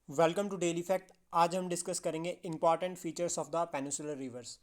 Welcome to daily fact. आज हम discuss करेंगे important features of the peninsular reverse.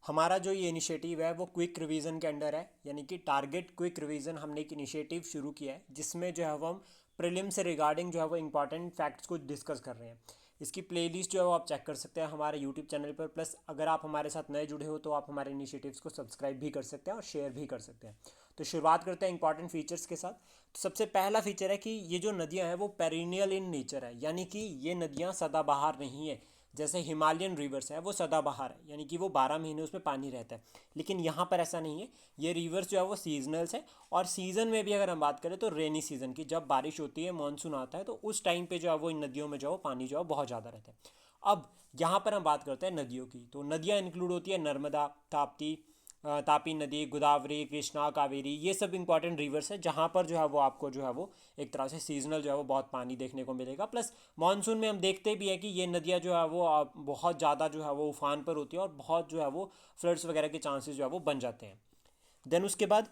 हमारा जो ये इनिशिएटिव है वो क्विक रिवीजन के अंडर है, यानी कि टारगेट क्विक रिवीजन हमने एक इनिशिएटिव शुरू किया है जिसमें जो है वो हम प्रीलिम से रिगार्डिंग जो है वो इंपॉर्टेंट फैक्ट्स को डिस्कस कर रहे हैं। इसकी प्लेलिस्ट जो है वो आप चेक कर सकते हैं हमारे यूट्यूब चैनल पर। प्लस अगर आप हमारे साथ नए जुड़े हो तो आप हमारे इनिशिएटिव्स को सब्सक्राइब भी कर सकते हैं और शेयर भी कर सकते हैं। तो शुरुआत करते हैं इंपॉर्टेंट फीचर्स के साथ। तो सबसे पहला फीचर है कि ये जो नदियां हैं वो पेरिनियल इन नेचर है, यानी कि ये नदियां सदाबहार नहीं है। जैसे हिमालयन रिवर्स है वो सदाबहार है, यानी कि वो 12 महीने उसमें पानी रहता है। लेकिन यहाँ पर ऐसा नहीं है। ये रिवर्स जो है वो सीजनल्स है। और सीज़न में भी अगर हम बात करें तो रेनी सीज़न की, जब बारिश होती है, मानसून आता है, तो उस टाइम पे जो है वो इन नदियों में जो है पानी जो है बहुत ज़्यादा रहता है। अब यहाँ पर हम बात करते हैं नदियों की। तो नदियाँ इंक्लूड होती है नर्मदा, तापी नदी, गोदावरी, कृष्णा, कावेरी। ये सब इंपॉर्टेंट रिवर्स है जहाँ पर जो है वो आपको जो है वो एक तरह से सीजनल जो है वो बहुत पानी देखने को मिलेगा। प्लस मानसून में हम देखते भी हैं कि ये नदियाँ जो है वो बहुत ज़्यादा जो है वो उफान पर होती है और बहुत जो है वो फ्लड्स वगैरह के चांसेस जो है वो बन जाते हैं। देन उसके बाद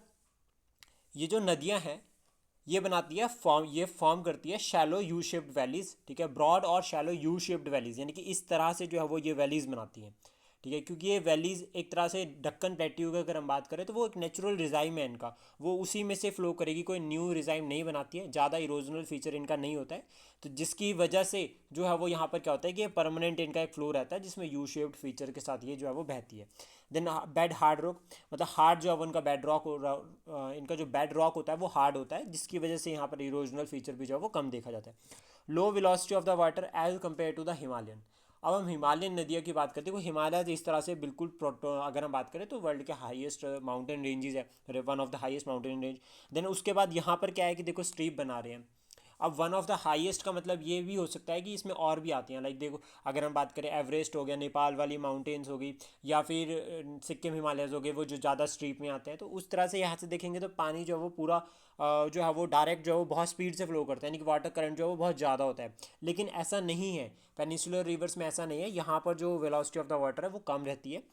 ये जो नदियाँ हैं ये बनाती है फॉर्म करती है शैलो यू शेप्ड वैलीज। ठीक है, ब्रॉड और शैलो यू शेप्ड वैलीज, यानी कि इस तरह से जो है वो ये वैलीज बनाती हैं। ठीक है, क्योंकि ये वैलीज एक तरह से डक्कन प्लेट्यू की अगर हम बात करें तो वो एक नेचुरल रिजाइम है इनका, वो उसी में से फ्लो करेगी, कोई न्यू रिजाइम नहीं बनाती है, ज़्यादा इरोजनल फीचर इनका नहीं होता है। तो जिसकी वजह से जो है वो यहाँ पर क्या होता है कि परमानेंट इनका एक फ्लो रहता है जिसमें यू शेप्ड फीचर के साथ ये जो है वो बहती है। देन बेड हार्ड रॉक, मतलब हार्ड जो है वो इनका बेड रॉक, इनका जो बेड रॉक होता है वो हार्ड होता है, जिसकी वजह से यहाँ पर इरोजनल फीचर भी जो है वो कम देखा जाता है। Low velocity of the water as compare to the Himalayan. अब हम हिमालयन नदियों की बात करते हैं। हिमालय इस तरह से बिल्कुल अगर हम बात करें तो वर्ल्ड के हाईएस्ट माउंटेन रेंजेस है, one of the highest mountain range. Then उसके बाद यहाँ पर क्या है कि देखो स्ट्रीप बना रहे हैं। अब वन ऑफ द हाईएस्ट का मतलब ये भी हो सकता है कि इसमें और भी आती हैं, लाइक देखो अगर हम बात करें एवरेस्ट हो गया, नेपाल वाली माउंटेन्स हो गई, या फिर सिक्किम हिमालयस हो गए, वो जो ज़्यादा स्ट्रीप में आते हैं। तो उस तरह से यहाँ से देखेंगे तो पानी जो है वो पूरा जो है वो डायरेक्ट जो है वो बहुत स्पीड से फ्लो करता है, यानी कि वाटर करंट जो है वो बहुत ज़्यादा होता है। लेकिन ऐसा नहीं है, पेनिसुलर रिवर्स में ऐसा नहीं है। यहाँ पर जो वेलोसिटी ऑफ द वाटर है वो कम रहती है।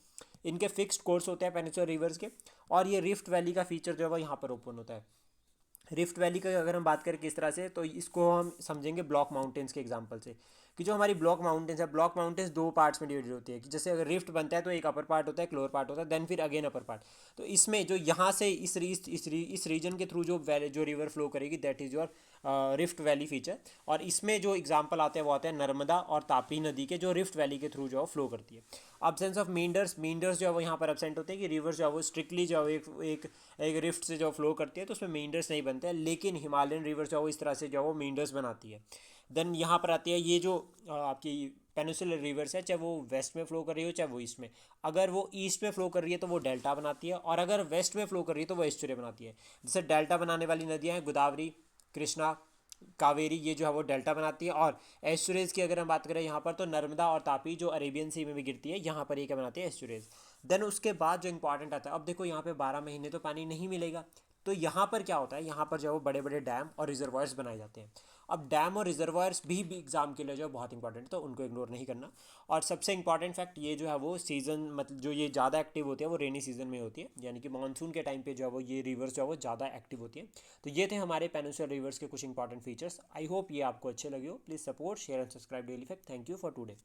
इनके फिक्स्ड कोर्स होते हैं पेनिसुलर रिवर्स के। और ये रिफ्ट वैली का फीचर जो है वो यहाँ पर ओपन होता है। रिफ्ट वैली का अगर हम बात करें किस तरह से, तो इसको हम समझेंगे ब्लॉक माउंटेन्स के एग्जांपल से। कि जो हमारी ब्लॉक माउंटेन्स है, ब्लॉक माउंटेन्स दो पार्ट्स में डिवाइडेड होती है। कि जैसे अगर रिफ्ट बनता है तो एक अपर पार्ट होता है, एक लोअर पार्ट होता है, देन फिर अगेन अपर पार्ट। तो इसमें जो यहाँ से इस रीजन के थ्रू जो रिवर फ्लो करेगी, that is your rift valley feature. और इसमें जो एग्जाम्पल आते हैं वो आते हैं नर्मदा और तापी नदी के, जो रिफ्ट वैली के थ्रू जो है फ्लो करती है। अब्सेंस ऑफ मींडर्स, मींडर्स जो है वो यहाँ पर एब्सेंट होते हैं, कि रिवर जो है वो स्ट्रिक्टली जो है एक रिफ्ट से जो फ्लो करती है तो उसमें मींडर्स नहीं बनते हैं। लेकिन हिमालयन रिवर जो है वो इस तरह से जो है वो मींडर्स बनाती है। देन यहाँ पर आती है ये जो आपकी पेनिसुलर रिवर्स है, चाहे वो वेस्ट में फ्लो कर रही हो चाहे वो ईस्ट में। अगर वो ईस्ट में फ्लो कर रही है तो वो डेल्टा बनाती है, और अगर वेस्ट में फ्लो कर रही है तो वो एस्चुरी बनाती है। जैसे डेल्टा बनाने वाली नदियाँ हैं गोदावरी, कृष्णा, कावेरी, ये जो है वो डेल्टा बनाती है। और एस्चुरेज की अगर हम बात करें यहाँ पर, तो नर्मदा और तापी जो अरेबियन सी में भी गिरती है, यहाँ पर ये क्या बनाती है, एस्चुरेज। देन उसके बाद जो इंपॉर्टेंट आता है, अब देखो यहाँ पे 12 महीने तो पानी नहीं मिलेगा। तो यहाँ पर क्या होता है, यहाँ पर जो है वो बड़े बड़े डैम और रिजर्वायर्स बनाए जाते हैं। अब डैम और रिजर्वायर्स भी एग्जाम के लिए जो है बहुत इंपॉर्टेंट है, तो उनको इग्नोर नहीं करना। और सबसे इंपॉर्टेंट फैक्ट, ये जो है वो सीजन, मतलब जो ये ज़्यादा एक्टिव होती है वो रेनी सीजन में होती है, यानी कि मानसून के टाइम पे जो है वो ये रिवर्स जो है वो ज़्यादा एक्टिव होती है। तो ये थे हमारे पेनिसुलर रिवर्स के कुछ इंपॉर्टेंट फीचर्स। आई होप ये आपको अच्छे लगे हो। Please support, share and subscribe daily fact. Thank you for today.